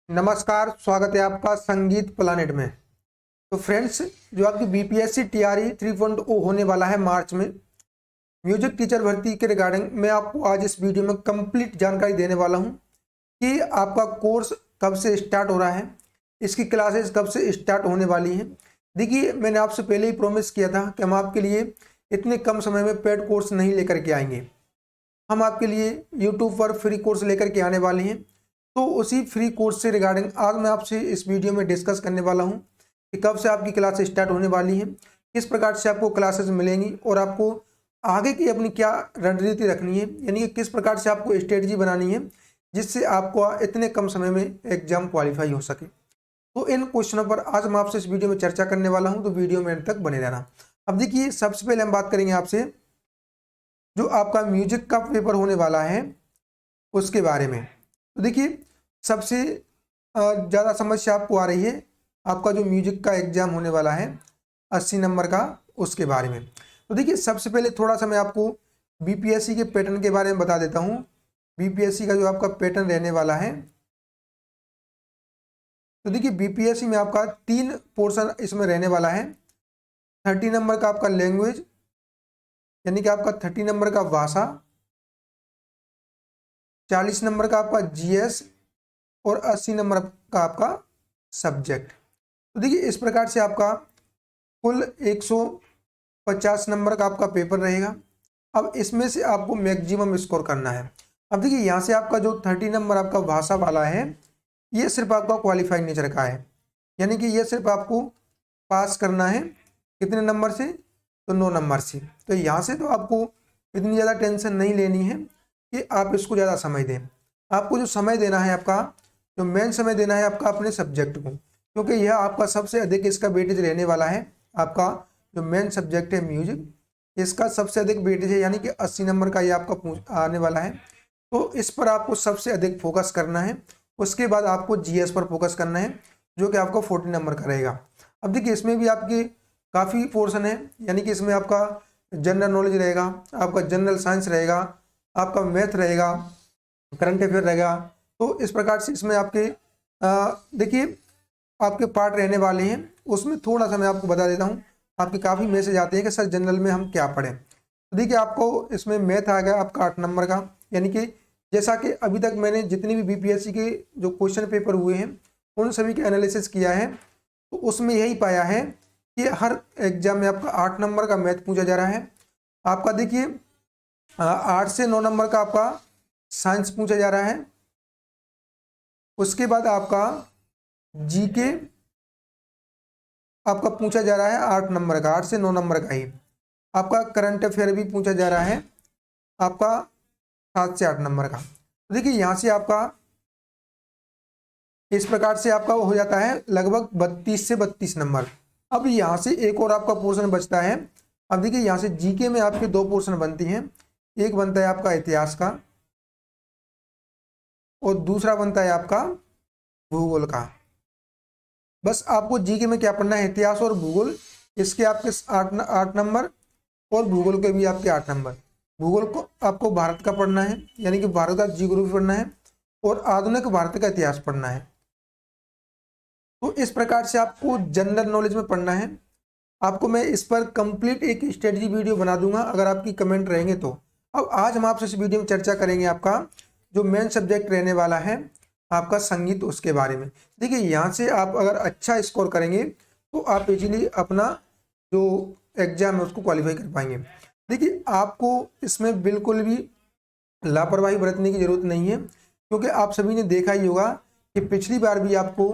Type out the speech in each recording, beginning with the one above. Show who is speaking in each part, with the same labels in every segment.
Speaker 1: नमस्कार, स्वागत है आपका संगीत प्लानेट में। तो फ्रेंड्स, जो आपकी बीपीएससी टीआरई 3.0 होने वाला है मार्च में, म्यूजिक टीचर भर्ती के रिगार्डिंग मैं आपको आज इस वीडियो में कंप्लीट जानकारी देने वाला हूं कि आपका कोर्स कब से स्टार्ट हो रहा है, इसकी क्लासेस कब से स्टार्ट होने वाली हैं। देखिए, मैंने आपसे पहले ही प्रॉमिस किया था कि हम आपके लिए इतने कम समय में पेड कोर्स नहीं लेकर के आएंगे। हम आपके लिए यूट्यूब पर फ्री कोर्स लेकर के आने वाले हैं। तो उसी फ्री कोर्स से रिगार्डिंग आज मैं आपसे इस वीडियो में डिस्कस करने वाला हूं कि कब से आपकी क्लासेस स्टार्ट होने वाली हैं, किस प्रकार से आपको क्लासेस मिलेंगी और आपको आगे की अपनी क्या रणनीति रखनी है, यानी कि किस प्रकार से आपको स्ट्रेटजी बनानी है जिससे आपको इतने कम समय में एग्जाम क्वालिफाई हो सके। तो इन क्वेश्चनों पर आज मैं आपसे इस वीडियो में चर्चा करने वाला हूँ, तो वीडियो में अंत तक बने रहना। अब देखिए, सबसे पहले हम बात करेंगे आपसे जो आपका म्यूजिक का पेपर होने वाला है उसके बारे में। तो देखिए, सबसे ज़्यादा समस्या आपको आ रही है आपका जो म्यूजिक का एग्जाम होने वाला है 80 नंबर का, उसके बारे में। तो देखिए, सबसे पहले थोड़ा सा मैं आपको बीपीएससी के पैटर्न के बारे में बता देता हूँ। बीपीएससी का जो आपका पैटर्न रहने वाला है, तो देखिए बीपीएससी में आपका 3 पोर्शन इसमें रहने वाला है। 30 नंबर का आपका लैंग्वेज, यानी कि आपका 30 नंबर का भाषा, 40 नंबर का आपका जीएस और 80 नंबर का आपका सब्जेक्ट। तो देखिए, इस प्रकार से आपका कुल 150 नंबर का आपका पेपर रहेगा। अब इसमें से आपको मैक्सिमम स्कोर करना है। अब देखिए, यहाँ से आपका जो 30 नंबर आपका भाषा वाला है, ये सिर्फ आपका क्वालिफाइंग नेचर का है, यानी कि ये सिर्फ आपको पास करना है। कितने नंबर से? तो 9 नंबर से। तो यहाँ से तो आपको इतनी ज़्यादा टेंशन नहीं लेनी है कि आप इसको ज़्यादा समय दें। आपको जो समय देना है, आपका जो मेन समय देना है आपका अपने सब्जेक्ट को, क्योंकि यह आपका सबसे अधिक इसका वेटेज रहने वाला है। आपका जो मेन सब्जेक्ट है म्यूजिक, इसका सबसे अधिक वेटेज है, यानी कि 80 नंबर का ये आपका आने वाला है। तो इस पर आपको सबसे अधिक फोकस करना है। उसके बाद आपको जीएस पर फोकस करना है, जो कि आपको 40 नंबर का रहेगा। अब देखिए, इसमें भी आपके काफ़ी पोर्शन है, यानी कि इसमें आपका जनरल नॉलेज रहेगा, आपका जनरल साइंस रहेगा, आपका मैथ रहेगा, करंट अफेयर रहेगा। तो इस प्रकार से इसमें आपके देखिए आपके पार्ट रहने वाले हैं। उसमें थोड़ा सा मैं आपको बता देता हूँ, आपके काफ़ी मैसेज आते हैं कि सर जनरल में हम क्या पढ़ें। तो देखिए, आपको इसमें मैथ आ गया आपका 8 नंबर का, यानी कि जैसा कि अभी तक मैंने जितनी भी बीपीएससी के जो क्वेश्चन पेपर हुए हैं उन सभी के एनालिसिस किया है, तो उसमें यही पाया है कि हर एग्जाम में आपका 8 नंबर का मैथ पूछा जा रहा है। आपका देखिए 8 से 9 नंबर का आपका साइंस पूछा जा रहा है। उसके बाद आपका जीके आपका पूछा जा रहा है 8 नंबर का, 8 से 9 नंबर का ही। आपका करंट अफेयर भी पूछा जा रहा है आपका 7 से 8 नंबर का। तो देखिए, यहाँ से आपका इस प्रकार से आपका हो जाता है लगभग 32 से 32 नंबर। अब यहाँ से एक और आपका पोर्शन बचता है। अब देखिए, यहाँ से जीके में आपके 2 पोर्शन बनती हैं। एक बनता है आपका इतिहास का और दूसरा बनता है आपका भूगोल का। बस आपको जीके में क्या पढ़ना है, इतिहास और भूगोल, इसके आपके 8 नंबर और भूगोल के भी आपके 8 नंबर। भूगोल को आपको भारत का पढ़ना है, यानी कि भारत का जियोग्राफी पढ़ना है और आधुनिक भारत का इतिहास पढ़ना है। तो इस प्रकार से आपको जनरल नॉलेज में पढ़ना है। आपको मैं इस पर कंप्लीट एक स्ट्रेटजी वीडियो बना दूंगा अगर आपकी कमेंट रहेंगे तो। अब आज हम आपसे इस वीडियो में चर्चा करेंगे आपका जो मेन सब्जेक्ट रहने वाला है आपका संगीत, उसके बारे में। देखिए, यहाँ से आप अगर अच्छा स्कोर करेंगे तो आप इजीली अपना जो एग्जाम है उसको क्वालिफाई कर पाएंगे। देखिए, आपको इसमें बिल्कुल भी लापरवाही बरतने की जरूरत नहीं है, क्योंकि आप सभी ने देखा ही होगा कि पिछली बार भी आपको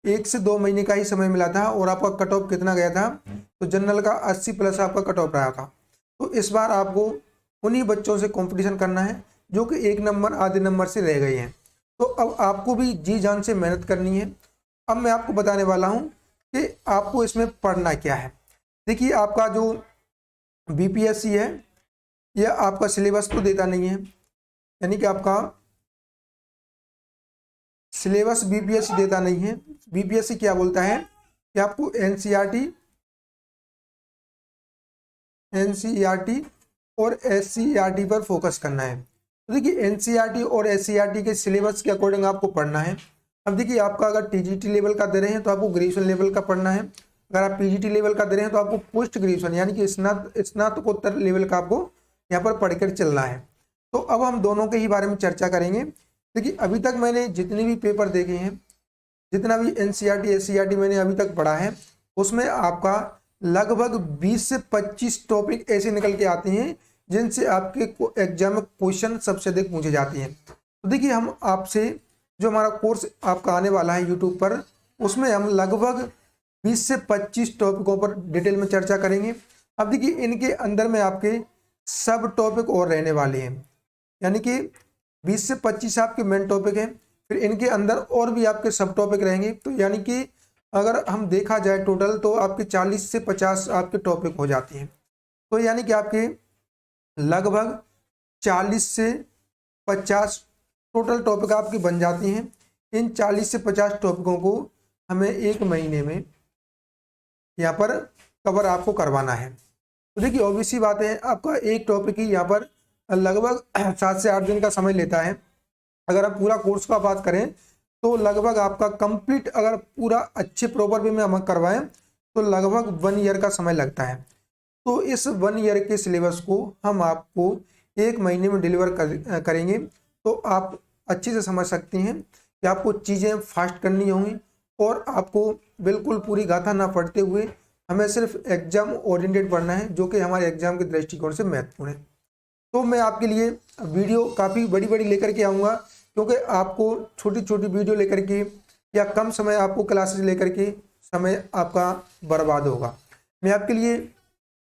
Speaker 1: 1 से 2 महीने का ही समय मिला था और आपका कट ऑफ कितना गया था, तो जनरल का 80 प्लस आपका कट ऑफ रहा था। तो इस बार आपको उन्हीं बच्चों से कंपटीशन करना है जो कि 1 नंबर आधे नंबर से रह गए हैं। तो अब आपको भी जी जान से मेहनत करनी है। अब मैं आपको बताने वाला हूँ कि आपको इसमें पढ़ना क्या है। देखिए, आपका जो बीपीएससी है यह आपका सिलेबस तो देता नहीं है, यानी कि आपका सिलेबस बीपीएससी देता नहीं है। बीपीएससी क्या बोलता है कि आपको एनसीईआरटी और एससीईआरटी पर फोकस करना है। तो देखिए, एनसीईआरटी और एससीईआरटी के सिलेबस के अकॉर्डिंग आपको पढ़ना है। अब देखिए आपका अगर टीजीटी लेवल का दे रहे हैं तो आपको ग्रेजुएशन लेवल का पढ़ना है, अगर आप पीजीटी लेवल का दे रहे हैं तो आपको पोस्ट ग्रेजुएशन यानी कि स्नातकोत्तर लेवल का आपको यहाँ पर पढ़कर चलना है। तो अब हम दोनों के ही बारे में चर्चा करेंगे। देखिए अभी तक मैंने जितने भी पेपर देखे हैं, जितना भी एनसीईआरटी एससीईआरटी मैंने अभी तक पढ़ा है, उसमें आपका लगभग 20 से 25 टॉपिक ऐसे निकल के आते हैं जिनसे आपके एग्जाम में क्वेश्चन सबसे अधिक पूछे जाते हैं। तो देखिए हम आपसे जो हमारा कोर्स आपका आने वाला है यूट्यूब पर, उसमें हम लगभग 20 से 25 टॉपिकों पर डिटेल में चर्चा करेंगे। अब देखिए इनके अंदर में आपके सब टॉपिक और रहने वाले हैं, यानी कि 20 से 25 आपके मेन टॉपिक हैं, फिर इनके अंदर और भी आपके सब टॉपिक रहेंगे। तो यानी कि अगर हम देखा जाए टोटल तो आपके 40 से 50 आपके टॉपिक हो जाते हैं। तो यानी कि आपके लगभग 40 से 50 टोटल टॉपिक आपकी बन जाती हैं। इन 40 से 50 टॉपिकों को हमें एक महीने में यहाँ पर कवर आपको करवाना है। तो देखिए ऑब्वियसली बात है, आपका एक टॉपिक ही यहाँ पर लगभग 7 से 8 दिन का समय लेता है। अगर आप पूरा कोर्स का बात करें तो लगभग आपका कंप्लीट अगर पूरा अच्छे प्रॉपर वे में हम करवाएं तो लगभग 1 ईयर का समय लगता है। तो इस 1 ईयर के सिलेबस को हम आपको एक महीने में डिलीवर करेंगे। तो आप अच्छे से समझ सकते हैं कि आपको चीज़ें फास्ट करनी होंगी और आपको बिल्कुल पूरी गाथा ना पढ़ते हुए हमें सिर्फ एग्जाम ओरिएंटेड पढ़ना है, जो कि हमारे एग्जाम के दृष्टिकोण से महत्वपूर्ण है। तो मैं आपके लिए वीडियो काफ़ी बड़ी बड़ी लेकर के आऊँगा, क्योंकि आपको छोटी छोटी वीडियो लेकर के या कम समय आपको क्लासेस लेकर के समय आपका बर्बाद होगा। मैं आपके लिए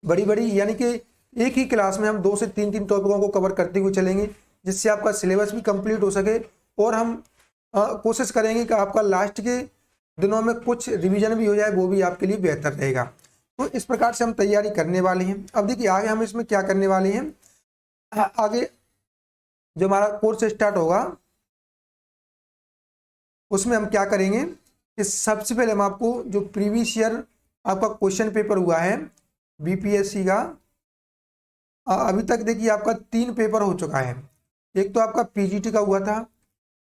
Speaker 1: बड़ी बड़ी यानी कि एक ही क्लास में हम 2 से 3 टॉपिकों को कवर करते हुए चलेंगे, जिससे आपका सिलेबस भी कंप्लीट हो सके और हम कोशिश करेंगे कि आपका लास्ट के दिनों में कुछ रिवीजन भी हो जाए, वो भी आपके लिए बेहतर रहेगा। तो इस प्रकार से हम तैयारी करने वाले हैं। अब देखिए आगे हम इसमें क्या करने वाले हैं, आगे जो हमारा कोर्स स्टार्ट होगा उसमें हम क्या करेंगे कि सबसे पहले हम आपको जो प्रीवियस ईयर आपका क्वेश्चन पेपर हुआ है बीपीएससी का, अभी तक देखिए आपका 3 पेपर हो चुका है। एक तो आपका पीजीटी का हुआ था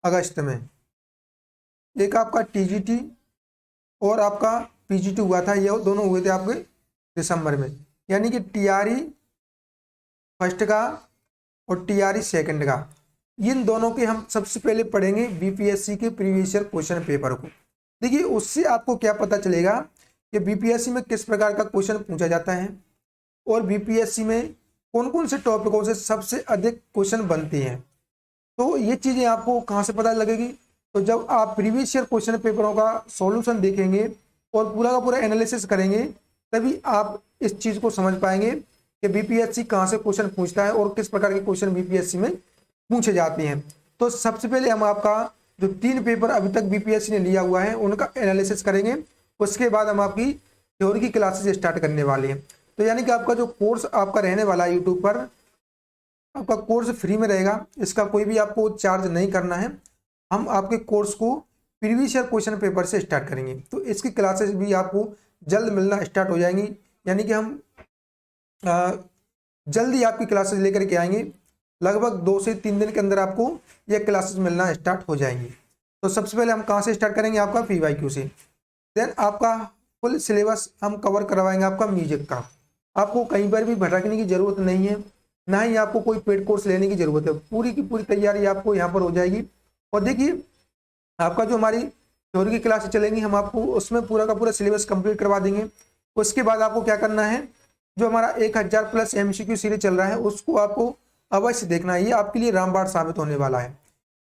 Speaker 1: अगस्त में, एक आपका टीजीटी और आपका पीजीटी हुआ था, ये दोनों हुए थे आपके दिसंबर में। यानी कि टीआरई फर्स्ट का और टीआरई सेकंड का, इन दोनों के हम सबसे पहले पढ़ेंगे बीपीएससी के प्रीवियस ईयर क्वेश्चन पेपर को। देखिए उससे आपको क्या पता चलेगा कि बीपीएससी में किस प्रकार का क्वेश्चन पूछा जाता है और बीपीएससी में कौन कौन से टॉपिकों से सबसे अधिक क्वेश्चन बनते हैं। तो ये चीज़ें आपको कहाँ से पता लगेगी, तो जब आप प्रीवियस ईयर क्वेश्चन पेपरों का सॉल्यूशन देखेंगे और पूरा का पूरा एनालिसिस करेंगे, तभी आप इस चीज़ को समझ पाएंगे कि बीपीएससी कहाँ से क्वेश्चन पूछता है और किस प्रकार के क्वेश्चन बीपीएससी में पूछे जाते हैं। तो सबसे पहले हम आपका जो 3 पेपर अभी तक बीपीएससी ने लिया हुआ है उनका एनालिसिस करेंगे, उसके बाद हम आपकी थ्योरी की क्लासेस स्टार्ट करने वाले हैं। तो यानी कि आपका जो कोर्स आपका रहने वाला है यूट्यूब पर, आपका कोर्स फ्री में रहेगा, इसका कोई भी आपको चार्ज नहीं करना है। हम आपके कोर्स को प्रीवियस ईयर क्वेश्चन पेपर से स्टार्ट करेंगे, तो इसकी क्लासेस भी आपको जल्द मिलना स्टार्ट हो जाएंगी। यानी कि हम जल्दी आपकी क्लासेस लेकर के आएंगे, लगभग 2 से 3 दिन के अंदर आपको ये क्लासेस मिलना स्टार्ट हो जाएंगी। तो सबसे पहले हम कहाँ से स्टार्ट करेंगे, आपका पीवाईक्यू से। देन आपका फुल सिलेबस हम कवर करवाएंगे आपका म्यूजिक का। आपको कहीं पर भी भटकने की ज़रूरत नहीं है, ना ही आपको कोई पेड कोर्स लेने की ज़रूरत है, पूरी की पूरी तैयारी आपको यहाँ पर हो जाएगी। और देखिए आपका जो हमारी थ्योरी की क्लास चलेंगी, हम आपको उसमें पूरा का पूरा सिलेबस कंप्लीट करवा देंगे। उसके बाद आपको क्या करना है, जो हमारा 1000+ MCQ सीरीज चल रहा है उसको आपको अवश्य देखना है। ये आपके लिए रामबाण साबित होने वाला है,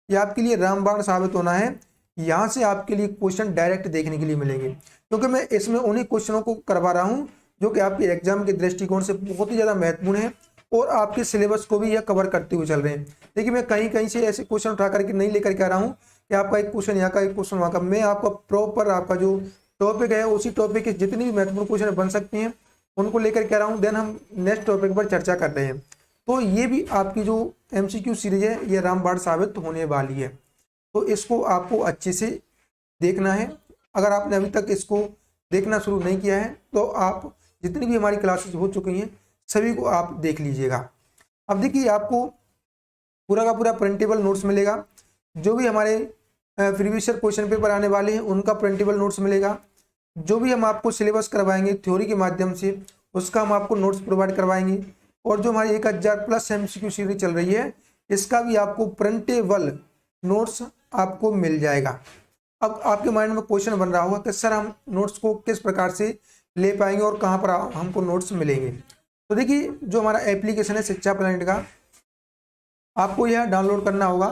Speaker 1: ये आपके लिए रामबाण साबित होना है। यहाँ से आपके लिए क्वेश्चन डायरेक्ट देखने के लिए मिलेंगे, क्योंकि मैं इसमें उन्हीं क्वेश्चनों को करवा रहा हूँ जो कि आपके एग्जाम के दृष्टिकोण से बहुत ही ज़्यादा महत्वपूर्ण है और आपके सिलेबस को भी यह कवर करते हुए चल रहे हैं। देखिए मैं कहीं कहीं से ऐसे क्वेश्चन उठा करके नहीं लेकर के आ रहा हूँ कि आपका एक क्वेश्चन यहाँ का एक क्वेश्चन वहाँ का, मैं आपका प्रॉपर आपका जो टॉपिक है उसी टॉपिक के जितनी भी महत्वपूर्ण क्वेश्चन बन सकते हैं उनको लेकर के आ रहा हूँ। देन हम नेक्स्ट टॉपिक पर चर्चा कर रहे हैं। तो ये भी आपकी जो MCQ सीरीज है ये रामबाण साबित होने वाली है, तो इसको आपको अच्छे से देखना है। अगर आपने अभी तक इसको देखना शुरू नहीं किया है तो आप जितनी भी हमारी क्लासेस हो चुकी हैं सभी को आप देख लीजिएगा। अब देखिए आपको पूरा का पूरा प्रिंटेबल नोट्स मिलेगा, जो भी हमारे प्रीवियस ईयर क्वेश्चन पेपर आने वाले हैं उनका प्रिंटेबल नोट्स मिलेगा। जो भी हम आपको सिलेबस करवाएंगे थ्योरी के माध्यम से उसका हम आपको नोट्स प्रोवाइड करवाएंगे। और जो हमारी 1000+ MCQ सीरीज चल रही है इसका भी आपको प्रिंटेबल नोट्स आपको मिल जाएगा। अब आपके माइंड में क्वेश्चन बन रहा होगा कि सर हम नोट्स को किस प्रकार से ले पाएंगे और कहाँ पर हमको नोट्स मिलेंगे। तो देखिए जो हमारा एप्लीकेशन है शिक्षा प्लैनेट का, आपको यह डाउनलोड करना होगा,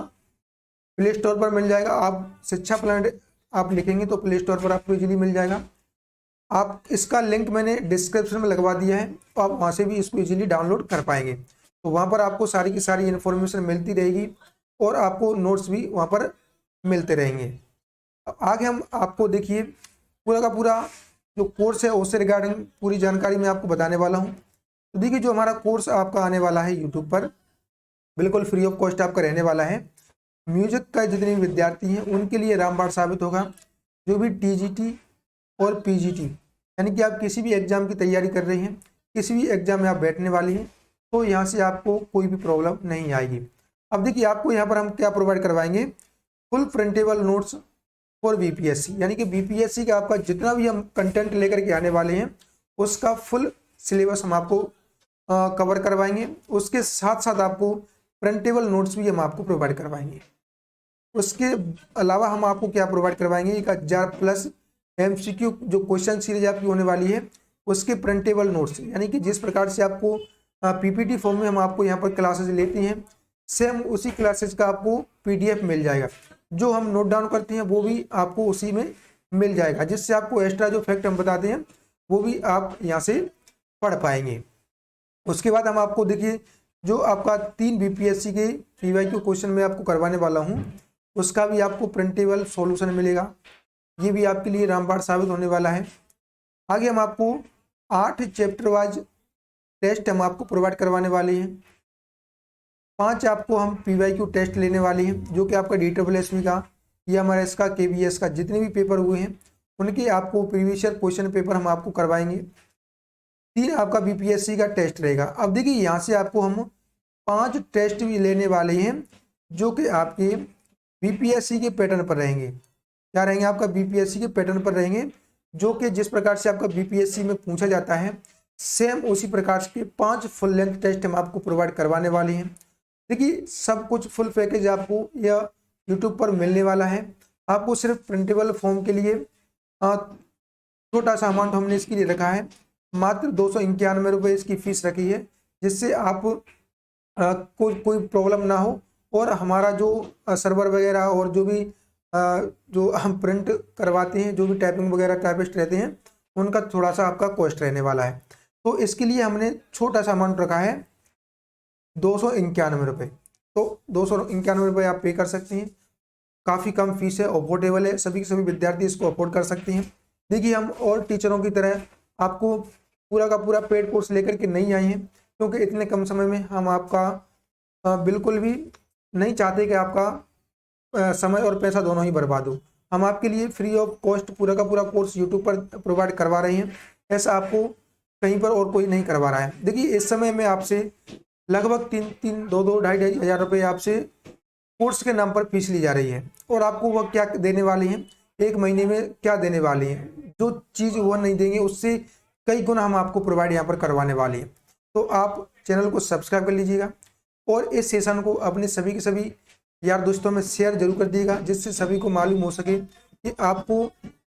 Speaker 1: प्ले स्टोर पर मिल जाएगा। आप शिक्षा प्लैनेट आप लिखेंगे तो प्ले स्टोर पर आपको इजीली मिल जाएगा। आप इसका लिंक मैंने डिस्क्रिप्शन में लगवा दिया है, तो आप वहाँ से भी इसको इजीली डाउनलोड कर पाएंगे। तो वहाँ पर आपको सारी की सारी इन्फॉर्मेशन मिलती रहेगी और आपको नोट्स भी वहाँ पर मिलते रहेंगे। आगे हम आपको देखिए पूरा का पूरा जो कोर्स है उससे रिगार्डिंग पूरी जानकारी मैं आपको बताने वाला हूँ। तो देखिए जो हमारा कोर्स आपका आने वाला है यूट्यूब पर बिल्कुल फ्री ऑफ कॉस्ट आपका रहने वाला है। म्यूजिक का जितने भी विद्यार्थी हैं उनके लिए रामबाण साबित होगा। जो भी TGT और PGT यानी कि आप किसी भी एग्जाम की तैयारी कर रहे हैं, किसी भी एग्जाम में आप बैठने वाली हैं, तो यहाँ से आपको कोई भी प्रॉब्लम नहीं आएगी। अब देखिए आपको यहाँ पर हम क्या प्रोवाइड करवाएंगे, full printable notes for BPSC, यानी कि BPSC का आपका जितना भी हम कंटेंट लेकर के आने वाले हैं उसका फुल सिलेबस हम आपको कवर करवाएंगे। उसके साथ साथ आपको प्रिंटेबल नोट्स भी हम आपको प्रोवाइड करवाएंगे। उसके अलावा हम आपको क्या प्रोवाइड करवाएंगे, 1000+ MCQ जो क्वेश्चन सीरीज आपकी होने वाली है उसके प्रिंटेबल नोट्स, यानी कि जिस प्रकार से आपको PPT फॉर्म में हम आपको यहाँ पर क्लासेस लेते हैं सेम उसी क्लासेस का आपको PDF मिल जाएगा। जो हम नोट डाउन करते हैं वो भी आपको उसी में मिल जाएगा, जिससे आपको एक्स्ट्रा जो फैक्ट हम बताते हैं वो भी आप यहाँ से पढ़ पाएंगे। उसके बाद हम आपको देखिए जो आपका 3 BPSC के PYQ क्वेश्चन में आपको करवाने वाला हूँ उसका भी आपको प्रिंटेबल सॉल्यूशन मिलेगा। ये भी आपके लिए रामबाण साबित होने वाला है। आगे हम आपको 8 चैप्टर वाइज टेस्ट हम आपको प्रोवाइड करवाने वाले हैं। 5 आपको हम PYQ टेस्ट लेने वाले हैं जो कि आपका DSSB का EMRS का KBS का जितने भी पेपर हुए हैं उनके आपको प्रीवियस ईयर क्वेश्चन पेपर हम आपको करवाएंगे। 3 आपका BPSC का टेस्ट रहेगा। अब देखिए यहाँ से आपको हम 5 टेस्ट भी लेने वाले हैं जो कि आपके BPSC के पैटर्न पर रहेंगे। क्या रहेंगे, आपका BPSC के पैटर्न पर रहेंगे, जो कि जिस प्रकार से आपका BPSC में पूछा जाता है सेम उसी प्रकार के 5 फुल लेंथ टेस्ट हम आपको प्रोवाइड करवाने वाले हैं। देखिए सब कुछ फुल पैकेज आपको यह यूट्यूब पर मिलने वाला है। आपको सिर्फ प्रिंटेबल फॉर्म के लिए छोटा सा अमाउंट हमने इसके लिए रखा है, मात्र 291 रुपये इसकी फीस रखी है, जिससे आप कोई प्रॉब्लम ना हो और हमारा जो सर्वर वगैरह और जो भी जो हम प्रिंट करवाते हैं, जो भी टाइपिंग वगैरह टाइपिस्ट रहते हैं उनका थोड़ा सा आपका कॉस्ट रहने वाला है। तो इसके लिए हमने छोटा सा अमाउंट रखा है 291 रुपये। तो 291 रुपये आप पे कर सकते हैं, काफ़ी कम फीस है, अफोर्डेबल है, सभी के सभी विद्यार्थी इसको अफोर्ड कर सकते हैं। देखिए हम और टीचरों की तरह आपको पूरा का पूरा पेड कोर्स लेकर के नहीं आए हैं, क्योंकि इतने कम समय में हम आपका बिल्कुल भी नहीं चाहते कि आपका समय और पैसा दोनों ही बर्बाद हो। हम आपके लिए फ्री ऑफ कॉस्ट पूरा का पूरा कोर्स यूट्यूब पर प्रोवाइड करवा रहे हैं, ऐसा आपको कहीं पर और कोई नहीं करवा रहा है। देखिए इस समय में आपसे लगभग 3-3, 2-2, 2,500 हज़ार रुपये आपसे कोर्स के नाम पर फीस ली जा रही है, और आपको वह क्या देने वाले हैं, 1 महीने में क्या देने वाले हैं, जो चीज़ वह नहीं देंगे उससे कई गुना हम आपको प्रोवाइड यहाँ पर करवाने वाले हैं। तो आप चैनल को सब्सक्राइब कर लीजिएगा और इस सेशन को अपने सभी के सभी यार दोस्तों में शेयर जरूर कर दिएगा, जिससे सभी को मालूम हो सके कि आपको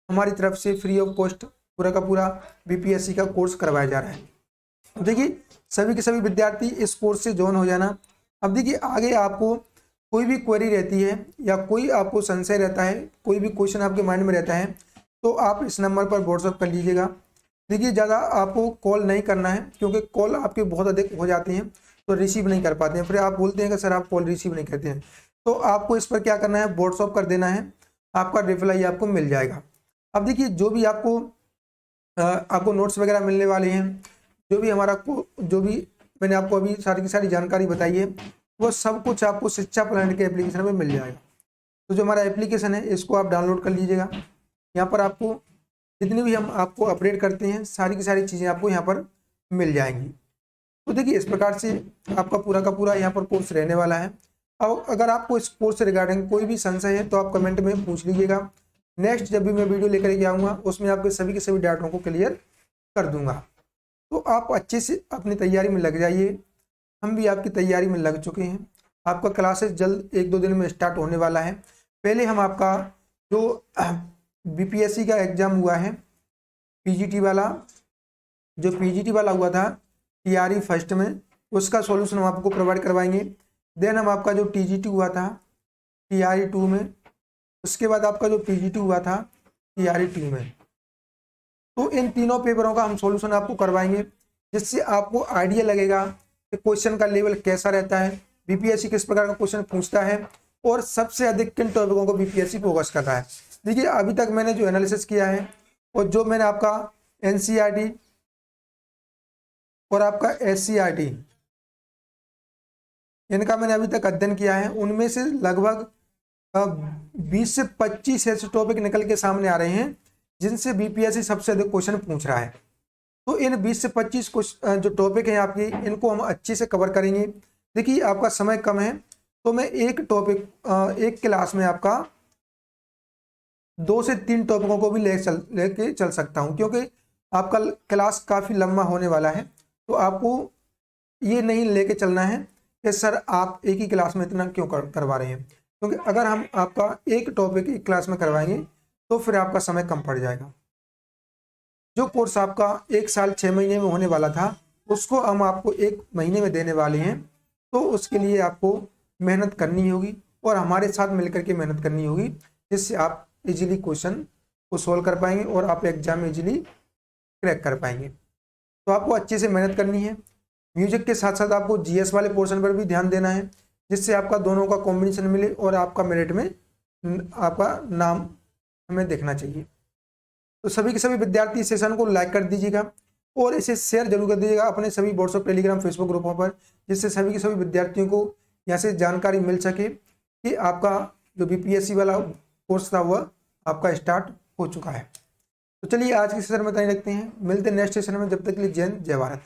Speaker 1: हमारी तरफ से फ्री ऑफ कॉस्ट पूरा का पूरा BPSC का कोर्स करवाया जा रहा है। देखिए सभी के सभी विद्यार्थी इस कोर्स से ज्वाइन हो जाना। अब देखिए आगे आपको कोई भी क्वेरी रहती है या कोई आपको संशय रहता है, कोई भी क्वेश्चन आपके माइंड में रहता है, तो आप इस नंबर पर व्हाट्सअप कर लीजिएगा। देखिए ज़्यादा आपको कॉल नहीं करना है, क्योंकि कॉल आपके बहुत अधिक हो जाते हैं तो रिसीव नहीं कर पाते हैं, फिर आप बोलते हैं कि सर आप कॉल रिसीव नहीं करते हैं। तो आपको इस पर क्या करना है, व्हाट्सअप कर देना है, आपका रिप्लाई आपको मिल जाएगा। अब देखिए जो भी आपको नोट्स वगैरह मिलने वाले हैं, जो भी मैंने आपको अभी सारी की सारी जानकारी बताई है, वो सब कुछ आपको शिक्षा प्लैनेट के एप्लीकेशन में मिल जाएगा। तो जो हमारा एप्लीकेशन है इसको आप डाउनलोड कर लीजिएगा। यहाँ पर आपको जितनी भी हम आपको अपडेट करते हैं सारी की सारी चीज़ें आपको यहाँ पर मिल जाएंगी। तो देखिए इस प्रकार से आपका पूरा का पूरा यहाँ पर कोर्स रहने वाला है। अब अगर आपको इस कोर्स से रिगार्डिंग कोई भी संशय है तो आप कमेंट में पूछ लीजिएगा। नेक्स्ट जब भी मैं वीडियो लेकर के आऊँगा उसमें आपके सभी के सभी डाउटों को क्लियर कर दूंगा। तो आप अच्छे से अपनी तैयारी में लग जाइए, हम भी आपकी तैयारी में लग चुके हैं। आपका क्लासेस जल्द 1-2 दिन में स्टार्ट होने वाला है। पहले हम आपका जो बीपीएससी का एग्ज़ाम हुआ है पीजीटी वाला, जो पीजीटी वाला हुआ था टीआरई फर्स्ट में, उसका सॉल्यूशन हम आपको प्रोवाइड करवाएंगे। देन हम आपका जो टीजीटी हुआ था टीआरई 2 में, उसके बाद आपका जो पीजीटी हुआ था टीआरई 2 में, तो इन तीनों पेपरों का हम सॉल्यूशन आपको करवाएंगे, जिससे आपको आइडिया लगेगा कि क्वेश्चन का लेवल कैसा रहता है, बीपीएससी किस प्रकार का क्वेश्चन पूछता है और सबसे अधिक किन टॉपिकों को बीपीएससी फोकस कर रहा है। देखिए अभी तक मैंने जो एनालिसिस किया है और जो मैंने आपका एनसीईआरटी और आपका एससीईआरटी इनका मैंने अभी तक अध्ययन किया है, उनमें से लगभग 20 से 25 ऐसे टॉपिक निकल के सामने आ रहे हैं जिनसे बीपीएससी सबसे अधिक क्वेश्चन पूछ रहा है। तो इन 20 से 25 जो टॉपिक हैं आपकी, इनको हम अच्छे से कवर करेंगे। देखिए आपका समय कम है तो मैं एक टॉपिक एक क्लास में आपका 2 से 3 टॉपिकों को भी लेके चल सकता हूं, क्योंकि आपका क्लास काफ़ी लंबा होने वाला है। तो आपको ये नहीं लेके चलना है कि सर आप एक ही क्लास में इतना क्यों करवा रहे हैं, क्योंकि अगर हम आपका एक टॉपिक एक क्लास में करवाएंगे तो फिर आपका समय कम पड़ जाएगा। जो कोर्स आपका 1 साल 6 महीने में होने वाला था उसको हम आपको 1 महीने में देने वाले हैं। तो उसके लिए आपको मेहनत करनी होगी और हमारे साथ मिलकर के मेहनत करनी होगी, जिससे आप इजीली क्वेश्चन को सोल्व कर पाएंगे और आप एग्जाम में इजीली क्रैक कर पाएंगे। तो आपको अच्छे से मेहनत करनी है। म्यूजिक के साथ साथ आपको जीएस वाले पोर्शन पर भी ध्यान देना है, जिससे आपका दोनों का कॉम्बिनेशन मिले और आपका मेरिट में आपका नाम हमें देखना चाहिए। तो सभी के सभी विद्यार्थी इस सेशन को लाइक कर दीजिएगा और इसे शेयर जरूर कर दीजिएगा अपने सभी व्हाट्सएप, टेलीग्राम, फेसबुक ग्रुपों पर, जिससे सभी के सभी विद्यार्थियों को यहाँ से जानकारी मिल सके कि आपका जो बीपीएससी वाला कोर्स था वह आपका स्टार्ट हो चुका है। तो चलिए आज के सेशन में इतना ही रखते हैं, मिलते हैं नेक्स्ट सेशन में। जब तक के लिए जय हिंद, जय भारत।